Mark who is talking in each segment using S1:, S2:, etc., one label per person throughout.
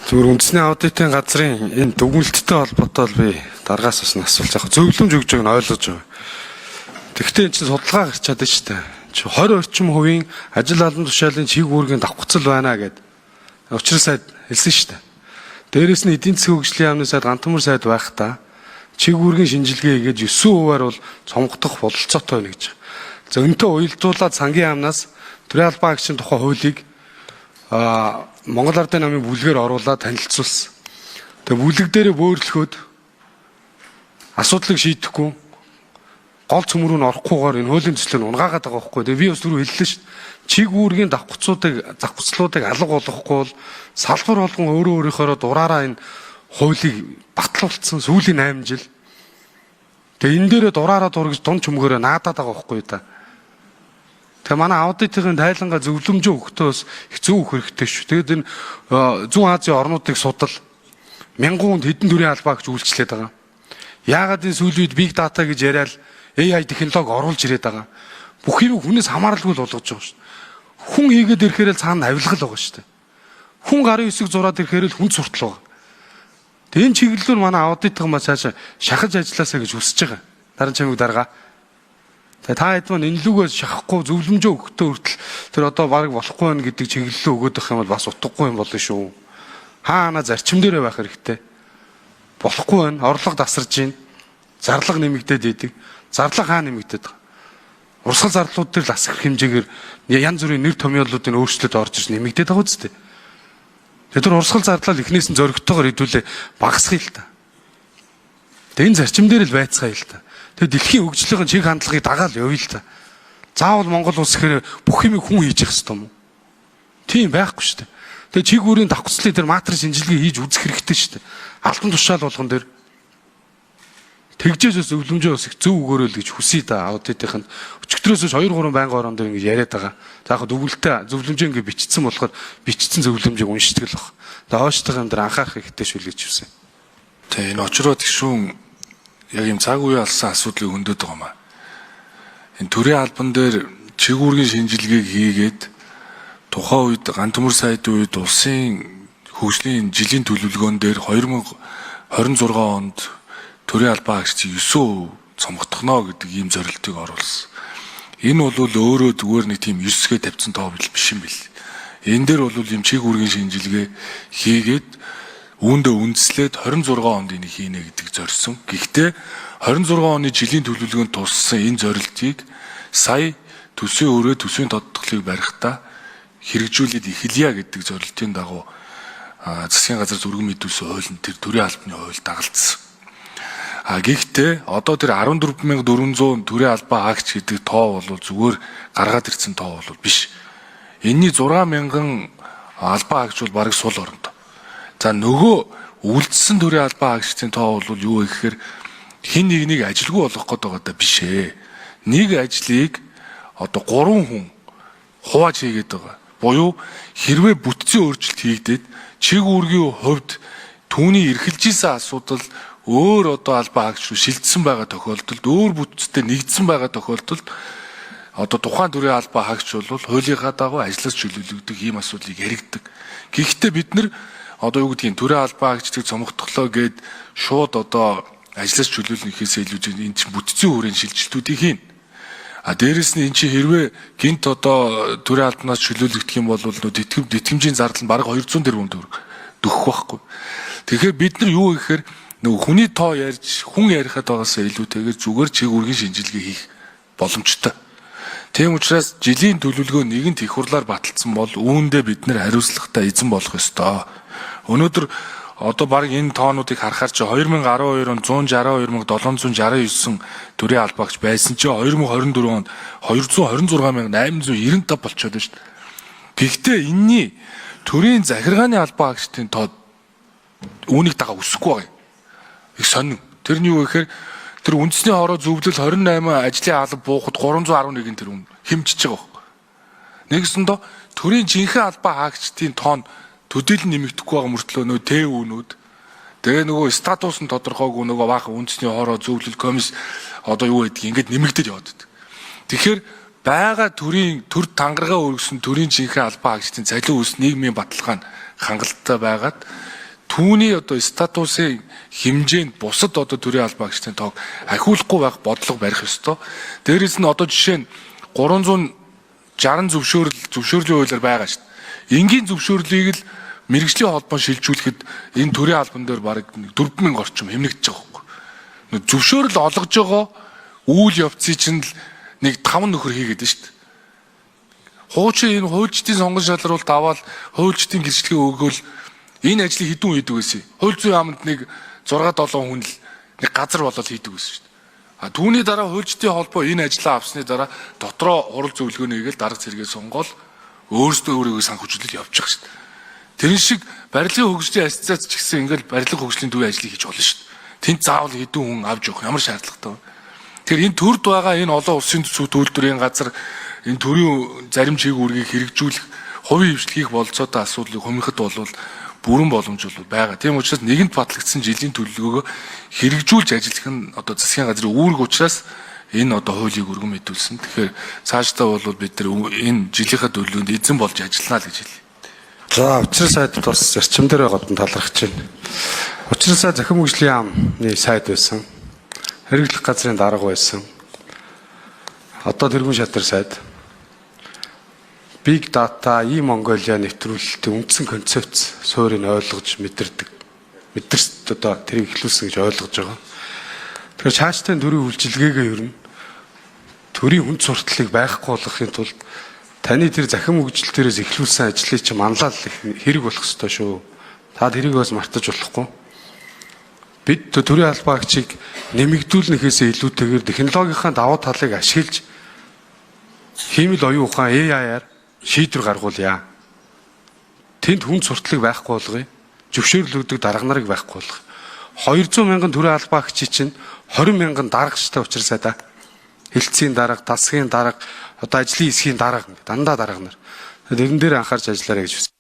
S1: Зүгээр үндэсний аудитын газрын энэ дүгнэлттэй холбоотой би дараагаас бас асуулт яг зөвлөмж өгж байгааг нь ойлгож байгаа. Тэгэхдээ энэ чинь судалгаа гарч чадсан шүү дээ. 20 орчим хувийн ажил албан тушаалын чиг үүргийн давхцал байна гэд учрал сайд хэлсэн шүү дээ. Дээрээс нь эдийн засгийн хөгжлийн яамны сайд Гантамар сайд байх та чиг үүргийн шинжилгээ хийгээд 9%-аар бол цомгдох бололцоотой байна гэж. За өнтөө уялдуулаад сангийн яамнаас төрийн албан агчийн тухай хуулийг Монгол Ардын намын бүлгээр оруулаад танилцуулсан. Тэгээ бүлэг дээрээ бөөрөлөхөд асуудлыг шийдэхгүй гол цөм рүү н орохгүйгээр энэ хуулийн төслийг унгаагаад байгаа байхгүй. Тэгээ би бас түрүү хэллээ шүү дээ. Чиг үүргийн давхцлуудыг алга болгохгүй бол салбар болгон өөрөө өөрийнхөө дураараа энэ хуулийг батлуулсан сүүлийн 8 жил. Тэгээ энэ дээрээ дураараа дургиж дунд чөмгөөрөө наадаад байгаа байхгүй та. Тэгээ манай аудитын тайлангаа зөвлөмж өгөхдөө их зөв өгөх хэрэгтэй шүү. Тэгээд энэ Зүүн Азийн орнуудыг судал мянган хүнд хэдэн төрлийн албаа гэж үйлчлээд байгаа. Яагаад энэ сүүлийн үед big data гэж яриад AI технологи оруулж ирээд байгаа. Бүх юм хүнээс хамааралгүй л болгож байгаа шүү. Хүн хийгээд ирэхээр л цаана авилгал байгаа шүү. Хүн гарын хэсэг зураад ирэхээр л хүн суртал байгаа. Тэгээ энэ чиглэлээр манай аудитын маань цаашаа шахаж ажилласаа гэж хүсэж байгаа. Дараа чамиг дарга. Тэгээ та хэд маань энэ лүгээс шахахгүй зөвлөмжөө өгөхдөө хүртэл тэр одоо баг болохгүй байх гэдэг чиглэлөө өгөөд байх юм бол бас утгагүй юм болно шүү. Хаана зарчим дээрээ байх хэрэгтэй. Болохгүй байна. Орлого тасарж байна. Зарлага нэмэгдээд идэг. Зарлага хаа нэмэгдээд байгаа. Урсгал зарлууд дээр л асах хэмжээгээр янз бүрийн нэр томьёолуудын өөрчлөлт орж ирж нэмэгдээд байгаа үстэй. Тэр урсгал зарлал эхнээс нь зөрөгтэйгээр хэдүүлээ багасгая л та. Тэгээ энэ зарчим дээр л байцгаая л та. Тэгээ дэлхийн хөгжлийн чиг хандлагыг дагаал явъя л та. Заавал Монгол улс гэхээр бүх юмыг хүн хийж явах ёстой юм уу? Тийм байхгүй шүү дээ. Тэгээ чиг үүрийн давхцлын дээр матрис шинжилгээ хийж үзэх хэрэгтэй шүү дээ. Алтан тушаал болгон дээр тэгжээс зөвлөмжөө бас их зөв өгөөрэй гэж хүсье да аудитын өчигдрөөс 2-3 байнгын орон дээр ингэж яриад байгаа. За яг дүгнэлтээ зөвлөмжөө ингэ бичсэн болохоор бичсэн зөвлөмжийг уншдаг л баг. Тэгээ хойштойгоо юм дээр анхаарах хэрэгтэй шүү л гэж хүсье.
S2: Тэгээ энэ очроо гişүүн яг юм цаг үеийн алсан асуудлыг хөндөд байгаа юм аа. Энэ төрийн албан дээр чиг үүргийн шинжилгээг хийгээд тухайн үед Гантамар сайдын үед улсын хөгжлийн жилийн төлөвлөгөөн дээр 2026 онд төрийн албан агч 9% цомгдохно гэдэг ийм зорилтыг оруулсан. Энэ бол өөрөө зүгээр нэг тийм 9-гээ тавьсан тоо биш юм бэл. Энэ дээр бол юм чиг үүргийн шинжилгээ хийгээд үүндээ үндэслээд 26 онд энийг хийнэ гэдэг зорьсон. Гэхдээ 26 оны жилийн төлөвлөгөөнд туссан энэ зорилтыг сая төсвийн өрөө төсвийн тодтголыг барихтаа хэрэгжүүлээд эхэлье гэдэг зорилтын дагуу засгийн газар зүргэн мэдүүлсэн хууль тэр төрийн албаны хууль дагалдсан. Гэхдээ одоо тэр 14,400 төрийн албан агч гэдэг тоо бол зүгээр гаргаад ирсэн тоо бол биш. Энийний 6,000 албан агч бол бараг сул оронд. За нөгөө үлдсэн төрийн албан агчдын тоо бол юу вэ гэхээр хин нэгнийг ажилгүй болгох гээд байгаа даа биш ээ. Нэг ажлыг одоо 3 хүн хувааж хийгээд байгаа. Буюу хэрвээ бүтцийн өөрчлөлт хийгдээд чиг үүргийн хувьд түүний эрхэлж исэн асуудал өөр одоо албан агч руу шилжсэн байгаа тохиолдолд өөр бүтцтэй нэгдсэн байгаа тохиолдолд одоо тухайн төрлийн албан агч бол хуулийнхаа дагуу ажлаас чөлөөлөгдөх ийм асуудлыг яригддаг. Гэхдээ бид нар одоо юу гэдгийг төрийн албан агчдыг цомгтголоо гэд шууд одоо ажлаас чөлөөлнөхөөс илүү энэ чинь бүтцийн хүрээний шилжилтүүдийг хийн. Дээрэс нь эн чинь хэрвээ гинт одоо төрийн албанаас чөлөөлөгдөх юм бол тэтгэмжийн зардал нь бараг 200 тэрбум төгрөг дөхөх байхгүй. Тэгэхээр бид нар юу гэхээр нөгөө хүний тоо ярьж хүн ярихад байгаасаа илүүтэйгээр зүгээр чиг үүргийн шинжилгээ хийх боломжтой. Тийм учраас жилийн төлөвлөгөө нэгэнт их хурлаар баталсан бол үүндээ бид нар хариуцлагатай эзэн болох ёстой. Өнөөдөр одоо баг энэ тоонуудыг харахаар чи 2012 онд 162,769 төрийн албаагч байсан чи 2024 онд 226,895 болчиход байна шүү дээ. Гэхдээ энэний төрийн захиргааны албан агчдын тоо үүнийг дагаа өсөхгүй байгаа юм. Их сонин. Тэрний юу гэхээр тэр үндэсний хороо зөвлөл 28 ажлын алба буухад 311 тэрбум хэмжиж байгаа байхгүй. Нэгсэндээ төрийн жинхэнэ албан агчдын тоон төдийлөн нэмэгдэхгүй байгаа мөртлөө нөгөө ТÜ-нүүд тэгээ нөгөө статус нь тодорхойгүй нөгөө баахан үндэсний хороо зөвлөл комисс одоо юу гэдгийг ингээд нэмэгдэж яваад байдаг. Тэгэхээр байгаа төрийн төр тангараа өргөсөн төрийн жинхэнэ албан агчдын цалин үс нийгмийн баталгаа нь хангалттай байгаад түүний одоо статусын хэмжээнд бусад одоо төрийн албаагчдын тоог ахиулахгүй байх бодлого барих ёстой. Дээрээс нь одоо жишээ нь 360 зөвшөөрлийн хуулиар байгаа шүү дээ. Энгийн зөвшөөрлийг л мэрэгжлийн холбоон шилжүүлэхэд энэ төрийн албан дээр бараг 4000 орчим хэмнэгдэж байгаа байхгүй. Зөвшөөрөл олгож байгаа үйл явцыг чинь л нэг 5 нөхөр хийгээд шүү дээ. Хуучин энэ хуульчдын сонгон шалруулалт аваад хуульчдын гэрчлэгээ өгөөл энэ ажлыг хэдэн хүн хийдэг байсан. Хууль зүйн яамд нэг 6-7 хүн л нэг газар болоод хийдэг байсан шүү дээ. Түүний дараа хуульчдын холбоо энэ ажлаа авсны дараа дотроо хурал зөвлөгөө нэгээл дарга зэрэгээ сонгоол өөрсдөө өөрийгөө санхүүжүүлэл явж байгаа шүү дээ. Тэрэн шиг барилгын хөгжлийн ассоциац ч гэсэн ингээл барилга хөгжлийн төвийн ажлыг хийж болно шүү дээ. Тэнд заавал хэдэн хүн авч явах ямар шаардлагатай вэ? Тэгэхээр энэ төрд байгаа энэ олон улсын төсөв төлбөрийн газар энэ төрийн зарим чиг үүргийг хэрэгжүүлэх, хувийн хвшлийг болцоотой асуудлыг хумихад бол бүрэн боломж бол байгаа. Тийм учраас нэгэнт батлагдсан жилийн төлөвлөгөөгөө хэрэгжүүлж ажиллах нь одоо засгийн газрын үүрэг учраас энэ одоо хуулийг өргөн мэдүүлсэн. Тэгэхээр цаашдаа бол бид нар энэ жилийнхаа төлөвлөгөөнд эзэн болж ажиллана л гэж хэлье.
S1: За учрал сайдд бас зарчим дээр байгаад нь талархаж байна. Учрал сайд захин хөгжлийн яамны сайд байсан. Хэрэглэх газрын дарга байсан. Одоо тэргүүн шатар сайд. Big data, e-Mongolia нэвтрүүлэлтийн үндсэн концепц суурийг ойлгож мэдэрдэг. Мэдэрч одоо тэрийг ихлүүлсэн гэж ойлгож байгаа. Тэгэхээр цаашдын төрийн үйлчилгээгээ ер нь төрийн хүнд сурталыг байхгүй болгохын тулд таны тэр захин хөгжлөлтөөс ихлүүлсэн ажлыг чи манлал хэрэг болох ёстой шүү. Та тэрийг бас мартаж болохгүй. Бид төрийн албаагчийг нэмэгдүүлнэхээс илүүтэйгээр технологийнхаа давуу талыг ашиглаж хиймэл оюун ухаан AI-аар шийдвэр гаргуулъя. Тэнд хүн сурталыг байхгүй болгоё. Зөвшөөрлөгдөг дарга нарыг байхгүй болгоё. 200 мянган төрийн албаагчид чинь 20 мянган даргачтай учраас да. Хилцгийн дарга, тасгийн дарга, одоо ажлын хэсгийн дарга дандаа дарга нар. Тэрэн дээр анхаарч ажиллаарай гэж хүсэж.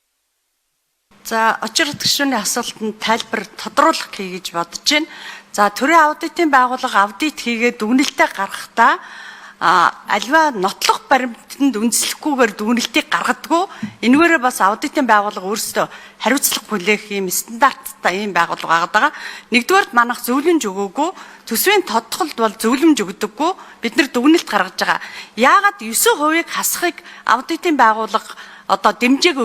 S3: За, очир гишүүний асуултанд тайлбар тодруулах хий гэж бодож байна. За, төрийн аудитын байгууллага аудит хийгээд дүгнэлтээ гаргахдаа альва нотлох баримтанд үндэслэхгүйгээр дүгнэлтийг гаргадаггүй. Энэгээр бас аудитын байгууллага өөрсдөө хариуцлага хүлээх ийм стандарттай ийм байгууллага байгаа. Нэгдүгээрт манайх зөвлөмж өгөөгүй, төсвийн тодтолд бол зөвлөмж өгдөггүй. Бид нар дүгнэлт гаргаж байгаа. Яагаад 9% хасахыг аудитын байгууллага одоо дэмжиж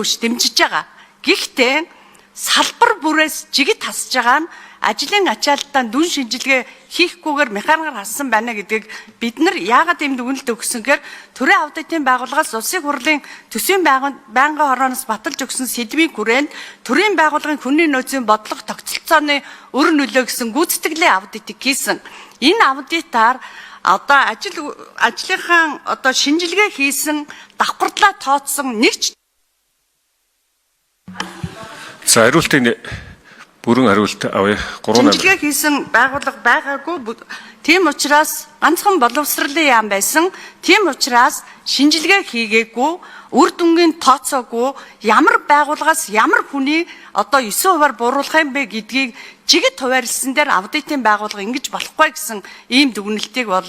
S3: байгаа. Гэхдээ салбар бүрээс жигд хасж байгаа нь ажлын ачаалтаа дүн шинжилгээ хийхгүйгээр механикаар хассан байна гэдгийг бид нар яагаад ийм дүгнэлт өгсөнгээр төрийн аудитын байгууллагаас улсын хурлын төсвийн байнгын хорооноос баталж өгсөн сэдвийн хүрээнд төрийн байгууллагын хүний нөөцийн бодлого тогтолцооны өр нөлөө гэсэн гүйцэтгэлийн аудитыг хийсэн. Энэ аудитаар одоо ажлынхаа одоо шинжилгээ хийсэн давхардлаа тооцсон нэг
S4: За хариултын бүрэн хариулт авъя. 3
S3: шинжилгээ хийсэн байгууллага байгаагүй. Тийм учраас ганцхан боловсролын яам байсан. Тийм учраас шинжилгээ хийгээгүй, үр дүнгийн тооцоогүй, ямар байгууллагаас ямар хүний одоо 9%-аар бууруулах юм бэ гэдгийг жигд хуваарлсан дээр аудитын байгууллага ингэж болохгүй гэсэн ийм дүгнэлтийг бол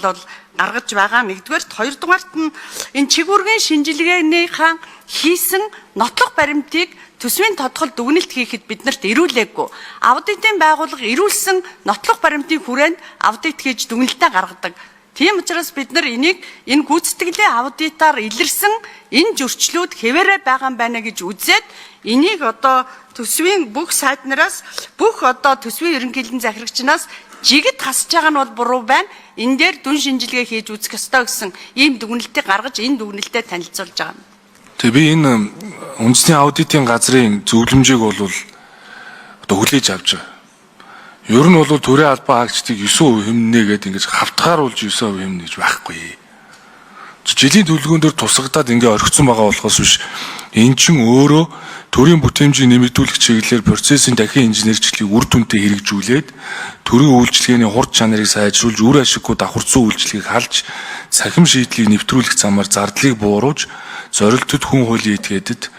S3: гаргаж байгаа. Нэгдүгээрт, хоёрдугаарт нь энэ чигүүргийн шинжилгээнийхаа хийсэн нотлох баримтыг төсвийн тодтол дүгнэлт хийхэд биднэрт ирүүлээгүй. Аудитын байгууллага ирүүлсэн нотлох баримтын хүрээнд аудит хийж дүгнэлтээ гаргадаг. Тийм учраас бид нар энийг энэ гүйцэтгэлийн аудитаар илэрсэн энэ зөрчлүүд хэвээрээ байгаа юм байна гэж үзээд энийг одоо төсвийн бүх сайднараас бүх одоо төсвийн ерөнхийлөгчийн захирагчнаас жигд хасж байгаа нь бол буруу байна. Энэ дээр дүн шинжилгээ хийж үзэх ёстой гэсэн ийм дүгнэлтийг гаргаж энэ дүгнэлтэд танилцуулж байгаа юм.
S2: Тэгээ би энэ үндэсний аудитын газрын зөвлөмжийг бол одоо хүлээж авч байгаа. Ер нь бол төрийн албан хаагчдыг 9% хэмнэ гэдэг ингэж хавтгааруулж 9% хэмнэ гэж байхгүй. Жилийн төлөвлөгөөн дээр тусгадаад ингээ орхицсон байгаа болохоос биш. Эн чин өөрөө төрийн бүтээмжийг нэмэгдүүлэх чиглэлээр процессын дахин инженерчлийг үр дүнтэй хэрэгжүүлээд төрийн үйлчлэгээний хурд чанарыг сайжруулж, үр ашиггүй давхарцсан үйлчлэгийг халж, цахим шийдлийг нэвтрүүлэх замаар зардлыг бууруулж, зорилттой хүн хуулийн этгээдэд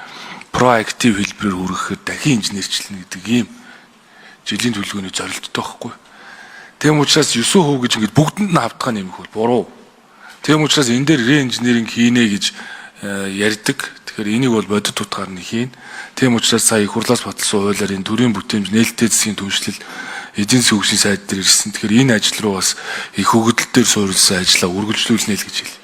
S2: проактив хэлбэрээр хүргэхэд дахин инженерчлэн гэдэг ийм жилийн төлөвлөгөөний зорилттой байхгүй. Тийм учраас 9% гэж ингэж бүгдэнд нь хавтгаа нэмэх бол буруу. Тийм учраас энэ дээр реинженеринг хийнэ гэж ярьдаг. Тэгэхээр энийг бол бодит утгаар нь хийн. Тийм учраас сая их хурлаас баталсан хуулиар энэ төрийн бүтээмж нээлттэй засгийн түншлэл эдийн засгийн хөгжлийн сайд дээр ирсэн. Тэгэхээр энэ ажил руу бас их хөгжил дээр суурилсан ажлаа үргэлжлүүлнэ л гэж хэлье.